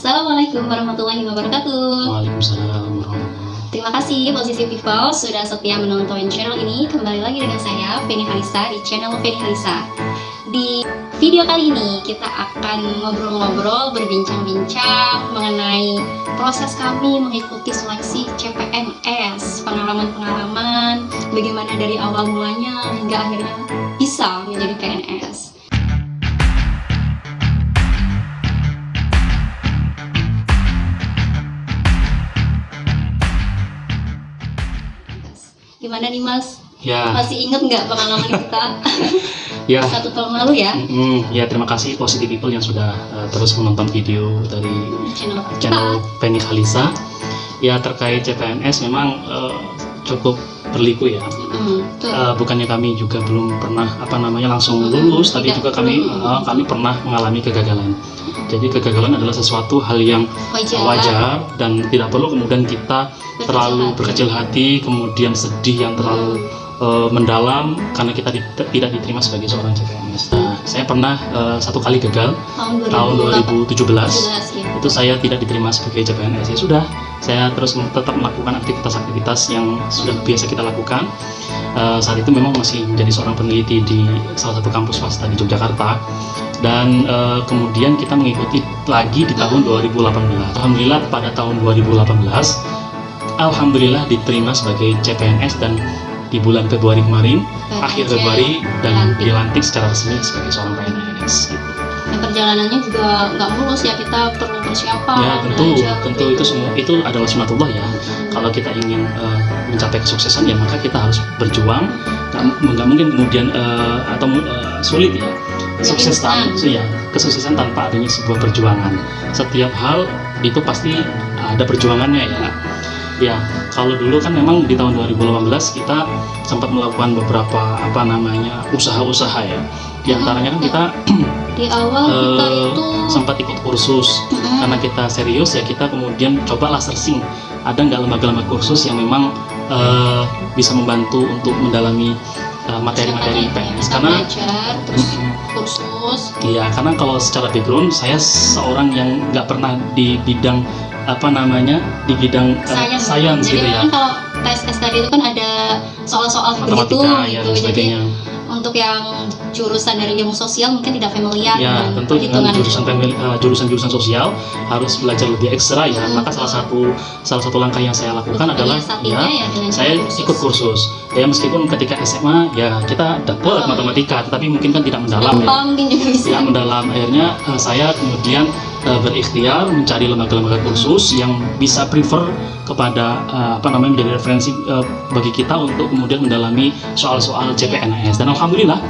Assalamualaikum warahmatullahi wabarakatuh. Waalaikumsalam warahmatullahi. Terima kasih Posisi People sudah setia menonton channel ini. Kembali lagi dengan saya Feni Halisa di channel Feni Halisa. Di video kali ini kita akan ngobrol-ngobrol, berbincang-bincang mengenai proses kami mengikuti seleksi CPNS, pengalaman-pengalaman, bagaimana dari awal mulanya hingga akhirnya bisa menjadi PNS. Gimana nih Mas? Ya, Masih inget nggak pengalaman kita ya, 1 tahun lalu ya? ya terima kasih Positive People yang sudah terus menonton video dari channel Feni Halisa. Ya terkait CPNS memang cukup berliku ya. Bukannya kami juga belum pernah langsung lulus, tapi juga kami pernah mengalami kegagalan. Jadi kegagalan adalah sesuatu hal yang wajar dan tidak perlu kemudian kita terlalu berkecil hati, kemudian sedih yang terlalu mendalam karena kita tidak diterima sebagai seorang CPNS. Nah, saya pernah 1 kali gagal tahun 2017. Ya. Itu saya tidak diterima sebagai CPNS. Ya sudah, saya terus tetap melakukan aktivitas-aktivitas yang sudah biasa kita lakukan. Saat itu memang masih menjadi seorang peneliti di salah satu kampus swasta di Yogyakarta. Dan kemudian kita mengikuti lagi di tahun 2018. Alhamdulillah pada tahun 2018 Alhamdulillah diterima sebagai CPNS dan di bulan Februari kemarin, akhir Februari, dan dilantik secara resmi sebagai seorang PNS gitu. Dan perjalanannya juga nggak mulus ya, kita perlu persiapan. Ya tentu itu semua itu adalah sunatullah ya. Kalau kita ingin mencapai kesuksesan ya maka kita harus berjuang. Nggak mungkin kemudian sulit ya. Kesuksesan tanpa adanya sebuah perjuangan. Setiap hal itu pasti ada perjuangannya ya. Ya, kalau dulu kan memang di tahun 2018 kita sempat melakukan beberapa usaha-usaha ya. Di antaranya kan kita di awal kita itu sempat ikut kursus karena kita serius ya, kita kemudian cobalah searching ada nggak lembaga-lembaga kursus yang memang bisa membantu untuk mendalami materi-materi PNS karena belajar, terus kursus. Iya, karena kalau secara background saya seorang yang nggak pernah di bidang science gitu ya. Kan kalau tes tadi itu kan ada soal-soal gitu. Ya, dan sebagainya. Jadi untuk yang jurusan dari ilmu sosial mungkin tidak familiar ya, dengan tentu dengan jurusan sosial harus belajar lebih ekstra ya. Maka salah satu langkah yang saya lakukan adalah saya ikut kursus. Ya meskipun ketika SMA ya kita dapat matematika, tapi mungkin kan tidak mendalam ya. Mendalam. Akhirnya saya kemudian berikhtiar mencari lembaga-lembaga kursus yang bisa prefer kepada menjadi referensi bagi kita untuk kemudian mendalami soal-soal CPNS. Dan alhamdulillah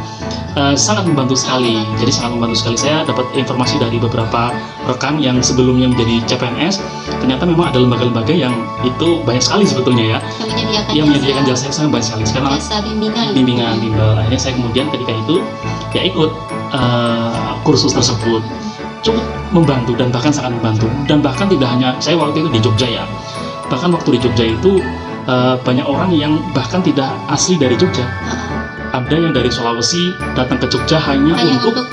sangat membantu sekali. Jadi sangat membantu sekali. Saya dapat informasi dari beberapa rekan yang sebelumnya menjadi CPNS. Ternyata memang ada lembaga-lembaga yang itu banyak sekali sebetulnya ya. Yang menyediakan jasa yang sangat banyak sekali. Sekarang bimbingan. Akhirnya saya kemudian ketika itu ya ikut kursus tersebut. Cukup membantu dan bahkan sangat membantu. Dan bahkan tidak hanya saya waktu itu di Jogja ya. Bahkan waktu di Jogja itu banyak orang yang bahkan tidak asli dari Jogja. Ada yang dari Sulawesi datang ke Jogja hanya untuk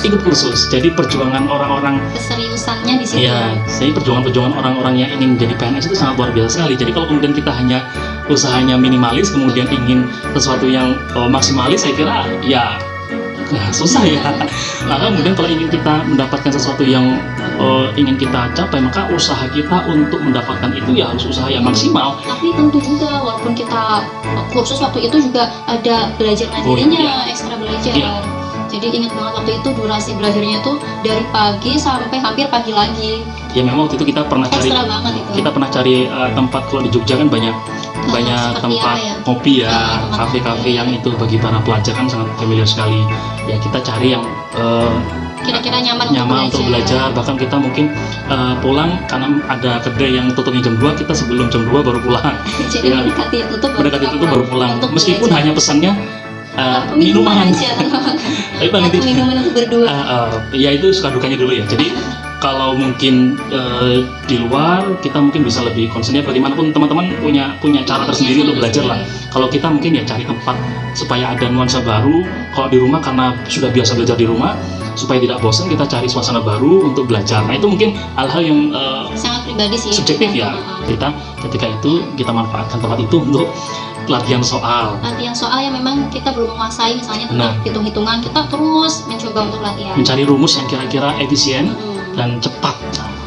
ikut kursus. Jadi perjuangan orang-orang keseriusannya di situ. Iya, jadi perjuangan orang-orang yang ingin menjadi PNS itu sangat luar biasa sekali. Jadi kalau kemudian kita hanya usahanya minimalis, kemudian ingin sesuatu yang maksimalis, saya kira ya susah ya. Maka kemudian kalau ingin kita mendapatkan sesuatu yang ingin kita capai, maka usaha kita untuk mendapatkan itu ya harus usaha yang maksimal. Tapi tentu juga walaupun kita kursus waktu itu juga ada belajar mandirinya, ekstra belajar. Iya. Jadi ingat banget waktu itu durasi belajarnya itu dari pagi sampai hampir pagi lagi. Ya memang waktu itu kita pernah cari tempat. Kalau di Jogja kan banyak tempat kopi ya, kafe-kafe yang itu bagi para pelajar kan sangat familiar sekali. Ya kita cari yang kira-kira nyaman untuk belajar. Bahkan kita mungkin pulang karena ada kedai yang tutupnya jam 2, kita sebelum jam 2 baru pulang. Jadi mendekati tutup baru pulang. Meskipun hanya pesannya minuman. Tapi paling minuman untuk berdua. Ya itu suka dukanya dulu ya. Jadi kalau mungkin di luar kita mungkin bisa lebih concernnya bagaimanapun teman-teman punya cara tersendiri untuk belajar lah. Kalau kita mungkin ya cari tempat supaya ada nuansa baru. Kalau di rumah karena sudah biasa belajar di rumah, supaya tidak bosan kita cari suasana baru untuk belajar. Nah itu mungkin hal-hal yang sangat pribadi sih, subjektif ya. Kita ketika itu kita manfaatkan tempat itu untuk latihan soal yang memang kita belum menguasai, misalnya tentang hitung-hitungan, kita terus mencoba untuk latihan, mencari rumus yang kira-kira efisien dan cepat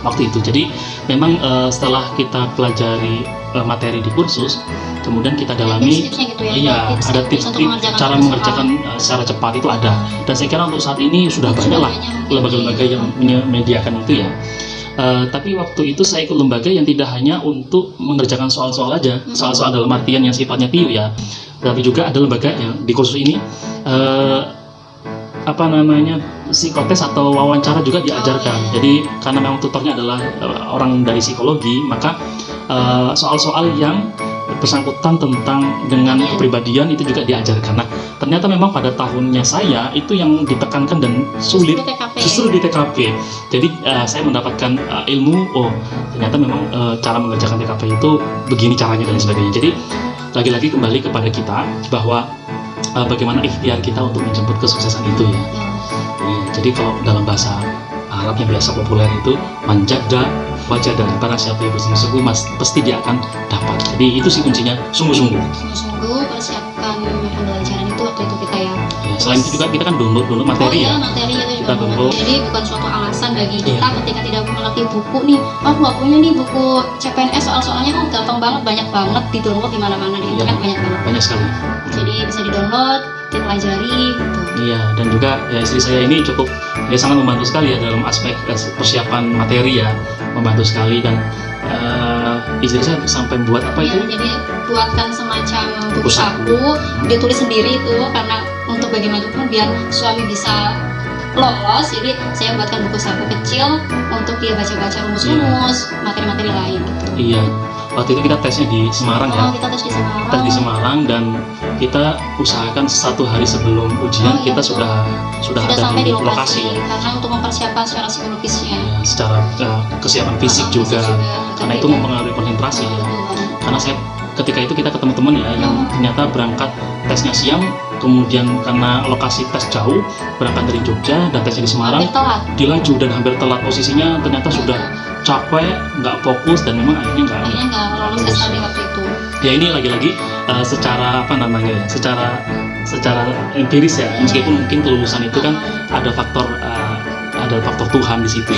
waktu itu. Jadi memang setelah kita pelajari materi di kursus, kemudian kita dalami, gitu ya, iya ada tips-tips cara mengerjakan secara cepat itu ada. Dan saya kira untuk saat ini sudah banyak lah lembaga-lembaga yang menyediakan itu ya. Tapi waktu itu saya ikut lembaga yang tidak hanya untuk mengerjakan soal-soal aja, soal-soal dalam artian yang sifatnya PIU ya, tapi juga ada lembaga yang di kursus ini psikotes atau wawancara juga diajarkan. Jadi karena memang tutornya adalah orang dari psikologi, maka soal-soal yang bersangkutan tentang dengan kepribadian itu juga diajarkan. Nah, ternyata memang pada tahunnya saya itu yang ditekankan dan sulit justru di TKP. Jadi saya mendapatkan ilmu, ternyata memang cara mengerjakan TKP itu begini caranya dan sebagainya. Jadi lagi-lagi kembali kepada kita bahwa bagaimana ikhtiar kita untuk menjemput kesuksesan itu ya. Jadi kalau dalam bahasa Arab yang biasa populer itu manjada wajada, barang siapa yang bersungguh-sungguh pasti dia akan dapat. Jadi itu sih kuncinya, sungguh-sungguh persiapkan pembelajaran itu waktu itu kita ya. Selain itu juga kita kan download materi ya. Materi itu kita juga download. Jadi bukan suatu alasan bagi kita ketika tidak mengerti buku nih, aku nggak punya nih buku CPNS, soal-soalnya gampang banget, banyak banget, di download di mana-mana di internet, banyak sekali. Jadi bisa di download, dipelajari gitu. Iya, dan juga ya istri saya ini cukup sangat membantu sekali ya dalam aspek persiapan materi ya, membantu sekali. Dan istri saya sampai buat jadi buatkan semacam buku saku, dia tulis sendiri itu karena untuk bagaimanapun biar suami bisa lolos. Jadi saya buatkan buku saku kecil untuk dia baca-baca rumus-rumus, materi-materi lain gitu. Iya, waktu itu kita tesnya di Semarang ya. Kita tes di Semarang. Tes di Semarang dan kita usahakan 1 hari sebelum ujian kita sudah ada sampai di lokasi. Karena untuk mempersiapkan secara psikologisnya. Ya, secara kesiapan fisik juga. Karena itu mempengaruhi konsentrasi ya. Karena saya ketika itu kita ketemu teman ya yang ternyata berangkat tesnya siang, kemudian karena lokasi tes jauh, berangkat dari Jogja dan tesnya di Semarang, dilaju dan hampir telat. Posisinya ternyata sudah capek, nggak fokus, dan memang akhirnya nggak lolos tes tadi waktu itu. Ya ini lagi-lagi secara secara empiris ya, meskipun mungkin kelulusan itu kan ada faktor Tuhan di situ,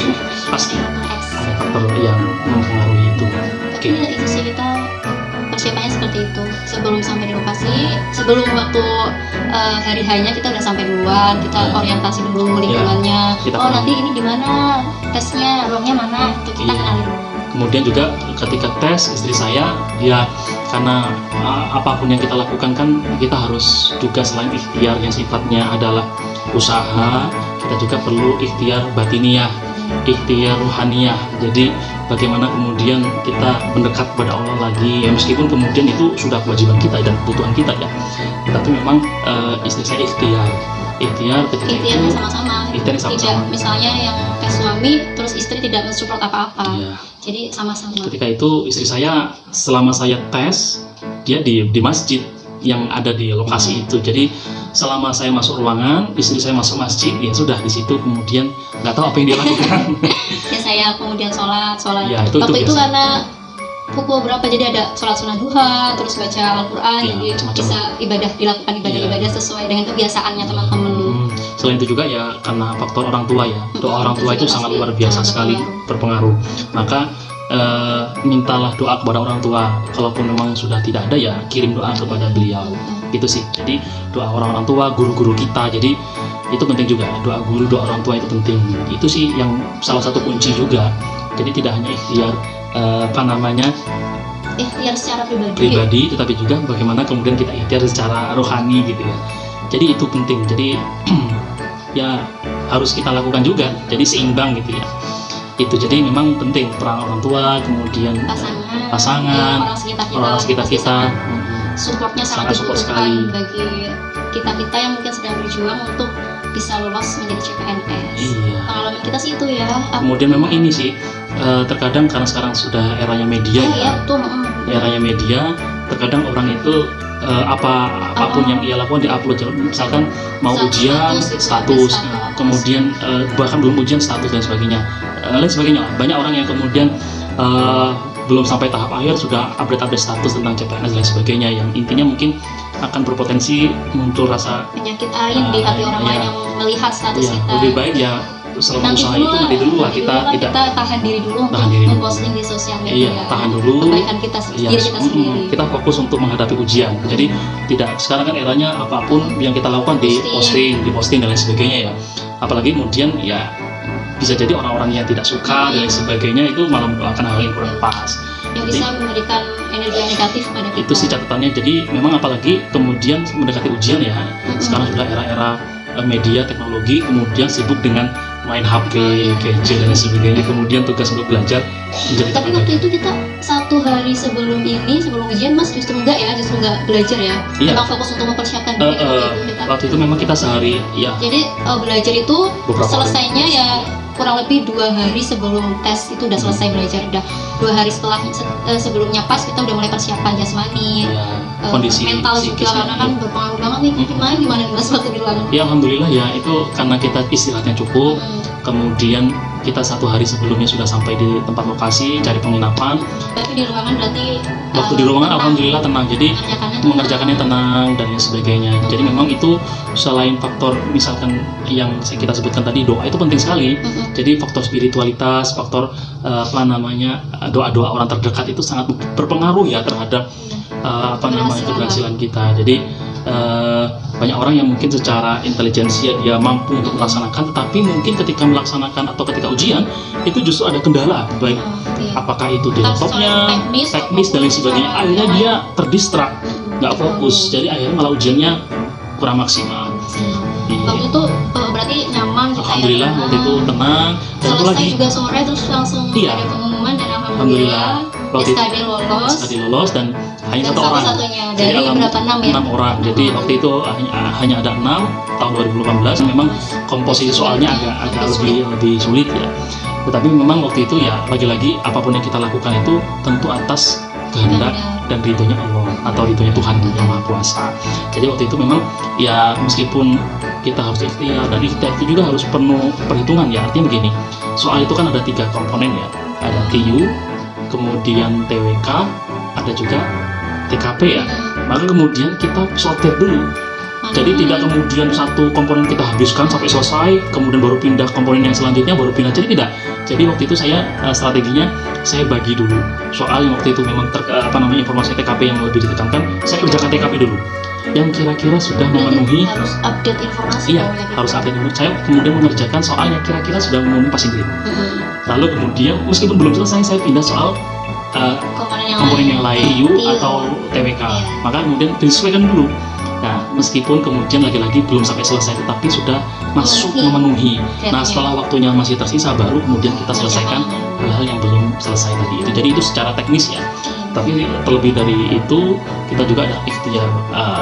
pasti ada faktor yang mempengaruhi itu. Tapi itu sih kita persiapannya seperti itu. Sebelum sampai di lokasi, sebelum waktu hari hanya kita udah sampai duluan, kita orientasi dulu lingkungannya. Nanti ini di mana tesnya, ruangnya mana, itu kita kenalin dulu. Kemudian juga ketika tes, istri saya ya karena apapun yang kita lakukan kan kita harus juga selain ikhtiar yang sifatnya adalah usaha, kita juga perlu ikhtiar batiniah, ikhtiar ruhaniyah. Jadi bagaimana kemudian kita mendekat kepada Allah lagi ya, meskipun kemudian itu sudah kewajiban kita dan kebutuhan kita ya, tapi memang istri saya ikhtiar ketika itu sama-sama. Tidak misalnya yang tes suami terus istri tidak mensupport apa-apa. Jadi sama-sama. Ketika itu istri saya selama saya tes dia di masjid yang ada di lokasi itu. Jadi selama saya masuk ruangan, istri saya masuk masjid, ya sudah di situ. Kemudian nggak tahu apa yang dia lakukan. Ya saya kemudian sholat. Ya, waktu itu karena pukul berapa, jadi ada sholat sunnah duha, terus baca Al-Quran, jadi bisa dilakukan ibadah sesuai dengan kebiasaannya teman-teman. Selain itu juga ya karena faktor orang tua ya, doa orang tua itu sangat luar biasa sekali berpengaruh. Maka mintalah doa kepada orang tua. Kalaupun memang sudah tidak ada ya kirim doa kepada beliau. Itu sih. Jadi doa orang tua, guru-guru kita. Jadi itu penting juga. Doa guru, doa orang tua itu penting. Itu sih yang salah satu kunci juga. Jadi tidak hanya ikhtiar ikhtiar secara pribadi, tetapi juga bagaimana kemudian kita ikhtiar secara rohani gitu ya. Jadi itu penting. Jadi ya harus kita lakukan juga. Jadi seimbang gitu ya. Itu jadi memang penting peran orang tua, kemudian pasangan, orang sekitar kita. Supportnya sangat dibutuhkan bagi kita yang mungkin sedang berjuang untuk bisa lolos menjadi CPNS. Pengalaman kita sih itu ya. Kemudian memang ini sih terkadang karena sekarang sudah eranya media eranya media, terkadang orang itu apapun yang ia lakukan diupload, misalkan mau ujian status, kemudian bahkan belum ujian status dan sebagainya, lain sebagainya. Banyak orang yang kemudian belum sampai tahap akhir sudah update status tentang CPNS dan lain sebagainya, yang intinya mungkin akan berpotensi muncul rasa penyakit aib di hati orang lain yang melihat status kita. Lebih baik ya selama usaha itu nanti dulu lah, kita tahan diri dulu untuk memposting di sosial media. Iya, tahan dulu. Kebaikan kita sendiri. Kita fokus untuk menghadapi ujian. Jadi tidak, sekarang kan eranya apapun yang kita lakukan diposting dan lain sebagainya ya. Apalagi kemudian ya bisa jadi orang-orang yang tidak suka dan lain sebagainya itu malah mendoakan hal yang kurang pas. Yang bisa memberikan energi negatif pada kita. Itu sih catatannya. Jadi memang apalagi kemudian mendekati ujian ya. Sekarang sudah era-era media teknologi, kemudian sibuk dengan main HP, gadget dan lain sebagainya, kemudian tugas untuk belajar menjadi tapi waktu itu kita 1 hari sebelum ujian Mas justru enggak belajar ya. Iya. Memang fokus untuk mempersiapkan diri waktu itu memang kita sehari ya. Jadi belajar itu selesainya ya kurang lebih 2 hari sebelum tes itu udah selesai belajar, udah 2 hari setelah sebelumnya pas kita udah mulai persiapan jasmani, kondisi mental juga karena kan berpengaruh banget nih gimana Mas waktu bilang. Ya alhamdulillah ya, itu karena kita istirahatnya cukup, kemudian kita 1 hari sebelumnya sudah sampai di tempat lokasi cari penginapan. Tapi di ruangan berarti waktu di ruangan alhamdulillah tenang, jadi mengerjakannya tenang dan lain sebagainya. Jadi memang itu selain faktor misalkan yang kita sebutkan tadi, doa itu penting sekali. Jadi faktor spiritualitas, faktor doa-doa orang terdekat itu sangat berpengaruh ya terhadap keberhasilan kita. Jadi banyak orang yang mungkin secara intelijensia dia mampu untuk melaksanakan, tetapi mungkin ketika melaksanakan atau ketika ujian itu justru ada kendala, baik apakah itu di laptopnya, teknis dan lain sebagainya, akhirnya dia terdistrak, nggak fokus, jadi akhirnya malah ujiannya kurang maksimal. Waktu itu berarti nyaman kita. Alhamdulillah ya, waktu itu tenang. Dan selesai juga sore terus langsung ada pengumuman dan alhamdulillah SKD lolos dan hanya 1 orang dari berapa 6 orang. Jadi waktu itu hanya ada 6 tahun 2018. Memang komposisi soalnya agak lebih sulit ya. Tetapi memang waktu itu ya lagi-lagi apapun yang kita lakukan itu tentu atas kehendak dan ridhonya Allah atau ridhonya Tuhan yang Maha Kuasa. Jadi waktu itu memang ya meskipun kita harus ikhtiar, dan ikhtiar itu juga harus penuh perhitungan ya. Artinya begini, soal itu kan ada 3 komponen ya, ada TU, kemudian TWK, ada juga TKP ya. Maka kemudian kita sortir dulu. Jadi tidak kemudian satu komponen kita habiskan sampai selesai, kemudian baru pindah komponen yang selanjutnya, baru pindah. Jadi tidak. Jadi waktu itu saya strateginya saya bagi dulu. Soal yang waktu itu memang informasi TKP yang lebih ditekankan, saya kerjakan TKP dulu. Yang kira-kira sudah memenuhi, harus update informasi. Iya, harus update informasi. Saya kemudian mengerjakan soal yang kira-kira sudah memenuhi passing grade. Lalu kemudian meskipun belum selesai, saya pindah soal komponen yang lain, TU atau TWK. Maka kemudian disesuaikan dulu. Nah, meskipun kemudian lagi-lagi belum sampai selesai, tetapi sudah masuk memenuhi. Nah, setelah waktunya masih tersisa, baru kemudian kita selesaikan hal-hal yang belum selesai tadi itu. Jadi itu secara teknis ya. Tapi terlebih dari itu, kita juga ada ikhtiar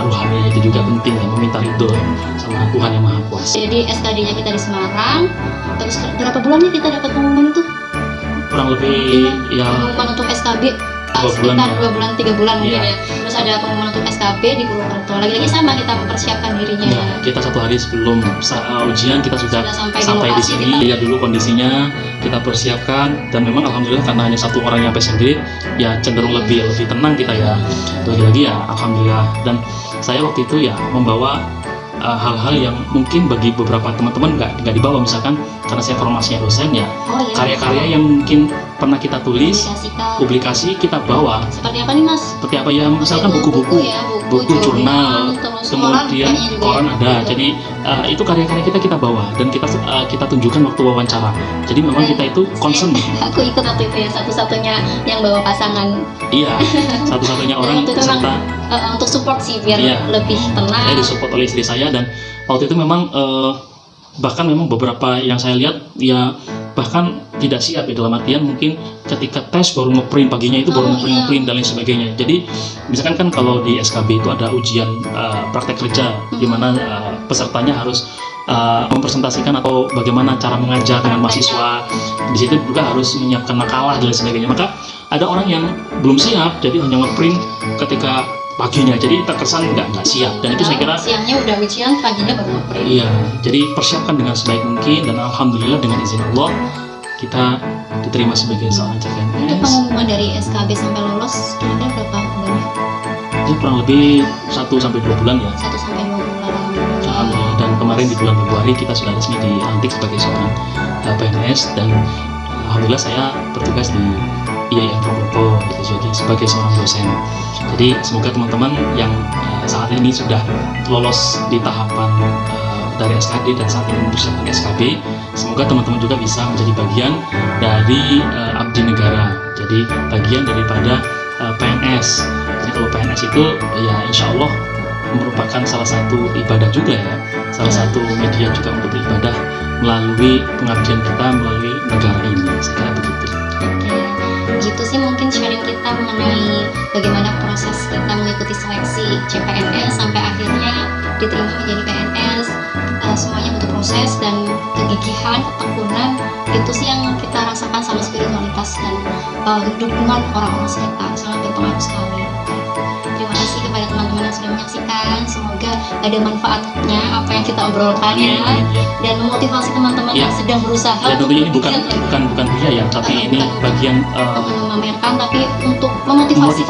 ruhani, itu juga penting ya, meminta ridho sama Tuhan yang Maha Kuasa. Jadi SKD-nya kita di Semarang. Terus berapa bulannya kita dapat pengumuman itu? Kurang lebih ya pengumuman untuk SKB sekitar 2 bulan 3 bulan mungkin ya. Terus ada pengumuman untuk SKB di Purwokerto. Lagi-lagi sama kita mempersiapkan dirinya. Ya, kita 1 hari sebelum ujian kita sudah sampai di sini. Lihat dulu kondisinya, kita persiapkan, dan memang alhamdulillah karena hanya 1 orang yang sendiri, ya cenderung lebih tenang kita ya. Lagi-lagi ya alhamdulillah. Dan saya waktu itu ya membawa hal-hal yang mungkin bagi beberapa teman-teman nggak dibawa, misalkan karena saya formasinya dosen ya, karya-karya yang mungkin pernah kita tulis, publikasi kita bawa. Seperti apa nih Mas? Seperti apa ya, misalkan buku-buku, jurnal, kemudian koran ada. Jadi itu karya-karya kita bawa dan kita tunjukkan waktu wawancara. Jadi memang kita itu concern. Aku ikut waktu itu ya, satu-satunya yang bawa pasangan. Iya, satu-satunya orang serta untuk support sih biar lebih tenang. Saya disupport oleh istri saya, dan waktu itu memang bahkan memang beberapa yang saya lihat ya bahkan tidak siap ya, dalam artian mungkin ketika tes baru ngeprint paginya itu baru ngeprint dan lain sebagainya. Jadi misalkan kan kalau di SKB itu ada ujian praktek kerja di mana pesertanya harus mempresentasikan atau bagaimana cara mengajar dengan mahasiswa. Di situ juga harus menyiapkan makalah dan lain sebagainya. Maka ada orang yang belum siap, jadi hanya ngeprint ketika paginya, jadi terkesan nggak siap. Dan itu saya kira siangnya udah ujian, paginya baru ngeprint. Iya, jadi persiapkan dengan sebaik mungkin, dan alhamdulillah dengan izin Allah kita diterima sebagai seorang Untuk CPNS. pengumuman dari SKB sampai lolos kira-kira berapa bulan? Itu kurang lebih 1-2 bulan ya. 1-2 bulan. Alhamdulillah. Dan kemarin di bulan Februari kita sudah resmi dilantik sebagai seorang PNS, dan alhamdulillah saya bertugas di IAIN Purwokerto gitu, jadi sebagai seorang dosen. Jadi semoga teman-teman yang saat ini sudah lolos di tahapan dari SKD dan saat ini mempersiapkan SKB, semoga teman-teman juga bisa menjadi bagian dari abdi negara, jadi bagian daripada PNS. Jadi kalau PNS itu ya insya Allah merupakan salah satu ibadah juga ya, salah satu media juga untuk beribadah melalui pengabdian kita melalui negara ini. Saya kira begitu. Gitu sih mungkin sharing kita mengenai bagaimana proses kita mengikuti seleksi CPNS sampai akhirnya diterima menjadi PNS. Semuanya butuh proses dan kegigihan, ketekunan. Itu sih yang kita rasakan sama spiritualitas dan dukungan orang-orang sekitar, sangat berpengaruh sekali. Terima kasih kepada teman-teman yang sudah menyaksikan. Semoga ada manfaatnya apa yang kita obrolkan ya, dan memotivasi teman-teman yang sedang berusaha. Ya tentunya ini bukan biaya, tapi ini bagian memamerkan, tapi untuk memotivasi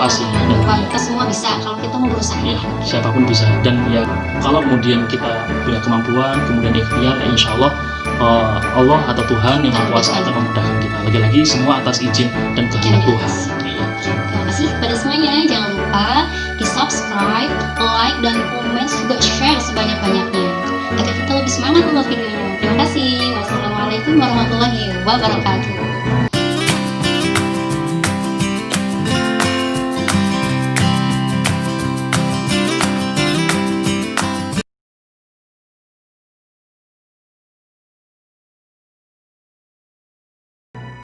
bahwa kita semua bisa kalau kita mau berusaha. Ya, siapapun bisa. Dan ya kalau kemudian kita punya kemampuan, kemudian ikhtiar, ya insya Allah Allah atau Tuhan yang Maha Kuasa akan memudahkan kita. Lagi-lagi semua atas izin dan kehendak Tuhan. Terima kasih kepada semuanya. Jangan lupa di subscribe, like, dan komen, juga share sebanyak-banyaknya agar kita lebih semangat membuat videonya. Terima kasih. Wassalamualaikum warahmatullahi wabarakatuh.